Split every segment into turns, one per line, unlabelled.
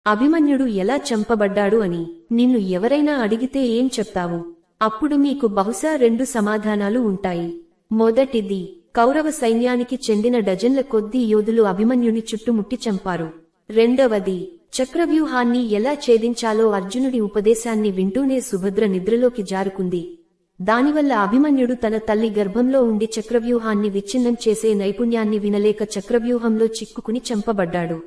అభిమన్యుడు ఎలా చంపబడ్డాడు అని నిన్ను ఎవరైనా అడిగితే ఏం చెప్తావు? అప్పుడు మీకు బహుశా 2 సమాధానాలు ఉంటాయి. మొదటిది, కౌరవ సైన్యానికి చెందిన డజన్ల కొద్దీ యోధులు అభిమన్యుని చుట్టుముట్టి చంపారు. రెండవది, చక్రవ్యూహాన్ని ఎలా ఛేదించాలో అర్జునుడి ఉపదేశాన్ని వింటూనే సుభద్ర నిద్రలోకి జారుకుంది. దానివల్ల అభిమన్యుడు తన తల్లి గర్భంలో ఉండి చక్రవ్యూహాన్ని విచ్ఛిన్నం చేసే నైపుణ్యాన్ని వినలేక చక్రవ్యూహంలో చిక్కుకుని చంపబడ్డాడు.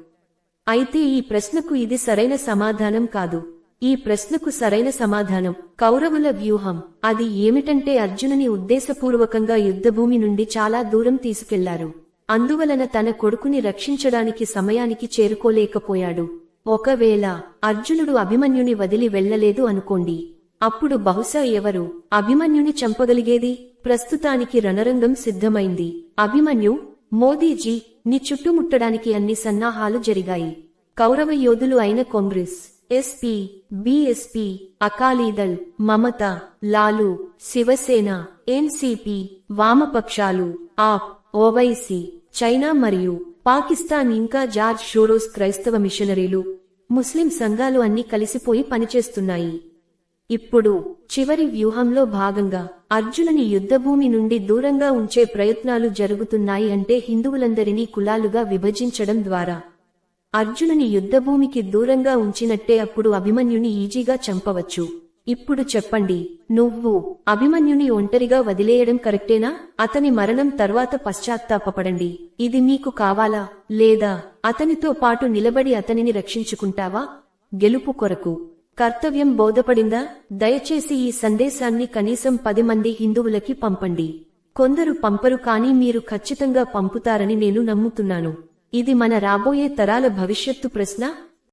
అయితే ఈ ప్రశ్నకు ఇది సరైన సమాధానం కాదు. ఈ ప్రశ్నకు సరైన సమాధానం కౌరవుల వ్యూహం. అది ఏమిటంటే అర్జునుని ఉద్దేశపూర్వకంగా యుద్ధభూమి నుండి చాలా దూరం తీసుకెళ్లారు. అందువలన తన కొడుకుని రక్షించడానికి సమయానికి చేరుకోలేకపోయాడు. ఒకవేళ అర్జునుడు అభిమన్యుని వదిలి వెళ్లలేదు అనుకోండి, అప్పుడు బహుశా ఎవరు అభిమన్యుని చంపగలిగేది? ప్రస్తుతానికి రణరంగం సిద్ధమైంది. అభిమన్యు, మోదీజీ ని చుట్టుముట్టడానికి అన్ని సన్నాహాలు జరిగాయి. కౌరవ యోధులు అయిన కాంగ్రెస్, ఎస్పీ, బీఎస్పీ, అకాలీదళ్, మమత, లాలు, శివసేన, ఎన్సీపీ, వామపక్షాలు, ఆప్, ఓవైసీ, చైనా మరియు పాకిస్తాన్ ఇంకా జార్జ్ షోరోస్ క్రైస్తవ మిషనరీలు, ముస్లిం సంఘాలు అన్నీ కలిసిపోయి పనిచేస్తున్నాయి. ఇప్పుడు చివరి వ్యూహంలో భాగంగా అర్జునుని యుద్ధభూమి నుండి దూరంగా ఉంచే ప్రయత్నాలు జరుగుతున్నాయి. అంటే హిందువులందరినీ కులాలుగా విభజించడం ద్వారా అర్జునుని యుద్ధభూమికి దూరంగా ఉంచినట్టే. అప్పుడు అభిమన్యుని ఈజీగా చంపవచ్చు. ఇప్పుడు చెప్పండి, నువ్వు అభిమన్యుని ఒంటరిగా వదిలేయడం కరెక్టేనా? అతని మరణం తర్వాత పశ్చాత్తాపపడండి. ఇది మీకు కావాలా? లేదా అతనితో పాటు నిలబడి అతనిని రక్షించుకుంటావా? గెలుపు కొరకు కర్తవ్యం బోధపడిందా? దయచేసి ఈ సందేశాన్ని కనీసం 10 మంది హిందువులకి పంపండి. కొందరు పంపరు, కానీ మీరు ఖచ్చితంగా పంపుతారని నేను నమ్ముతున్నాను. ఇది మన రాబోయే తరాల భవిష్యత్తు ప్రశ్న.